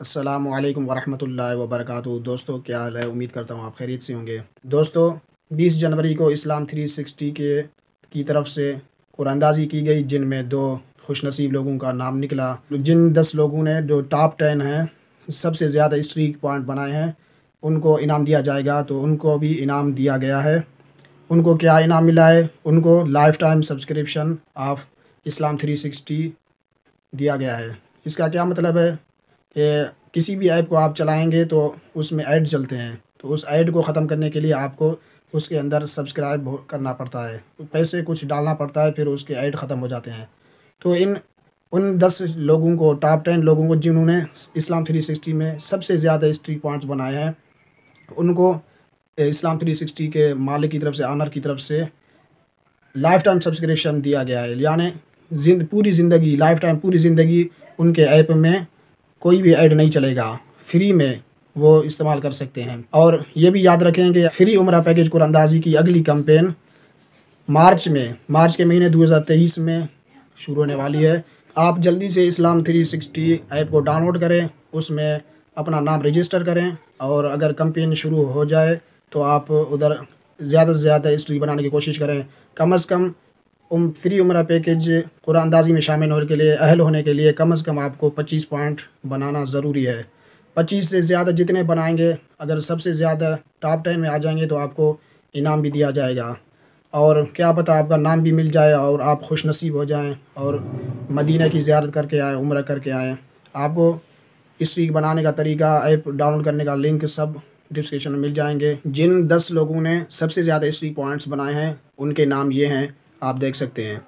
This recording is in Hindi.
अस्सलामुअलैकुम वरहमतुल्लाहि वबरकातुहू। दोस्तों क्या हाल है, उम्मीद करता हूँ आप खैरियत से होंगे। दोस्तों 20 जनवरी को इस्लाम 360 की तरफ से कुरानंदाज़ी की गई, जिनमें दो खुशनसीब लोगों का नाम निकला। जिन 10 लोगों ने जो टॉप 10 हैं, सबसे ज़्यादा स्ट्रीक पॉइंट बनाए हैं, उनको इनाम दिया जाएगा। तो उनको भी इनाम दिया गया है। उनको क्या इनाम मिला है? उनको life time subscription of Islam 360 दिया गया है। इसका क्या मतलब है कि किसी भी ऐप को आप चलाएंगे तो उसमें ऐड चलते हैं, तो उस ऐड को ख़त्म करने के लिए आपको उसके अंदर सब्सक्राइब करना पड़ता है, पैसे कुछ डालना पड़ता है, फिर उसके ऐड ख़त्म हो जाते हैं। तो उन 10 लोगों को, टॉप 10 लोगों को, जिन्होंने इस्लाम 360 में सबसे ज़्यादा स्ट्रीक पॉइंट्स बनाए हैं, उनको इस्लाम 360 के मालिक की तरफ से, ऑनर की तरफ से लाइफ टाइम सब्सक्रिप्शन दिया गया है। यानी पूरी ज़िंदगी, लाइफ टाइम, पूरी ज़िंदगी उनके ऐप में कोई भी ऐड नहीं चलेगा, फ्री में वो इस्तेमाल कर सकते हैं। और ये भी याद रखें कि फ्री उम्रा पैकेज कुरानंदाज़ी की अगली कैंपेन मार्च के महीने 2023 में शुरू होने वाली है। आप जल्दी से इस्लाम 360 ऐप को डाउनलोड करें, उसमें अपना नाम रजिस्टर करें, और अगर कैंपेन शुरू हो जाए तो आप उधर ज़्यादा से ज़्यादा हिस्ट्री बनाने की कोशिश करें। कम से कम फ्री उम्रा पैकेज कुरानंदाज़ी में शामिल होने के लिए, अहल होने के लिए, कम से कम आपको 25 पॉइंट बनाना ज़रूरी है। 25 से ज़्यादा जितने बनाएंगे, अगर सबसे ज़्यादा टॉप 10 में आ जाएंगे तो आपको इनाम भी दिया जाएगा। और क्या पता आपका नाम भी मिल जाए और आप खुश नसीब हो जाएं और मदीना की ज़ियारत करके आएँ, उम्रा करके आएँ। आपको हिस्ट्री बनाने का तरीका, ऐप डाउनलोड करने का लिंक सब डिस्क्रिप्शन में मिल जाएंगे। जिन 10 लोगों ने सबसे ज़्यादा हिस्ट्री पॉइंट्स बनाए हैं, उनके नाम ये हैं, आप देख सकते हैं।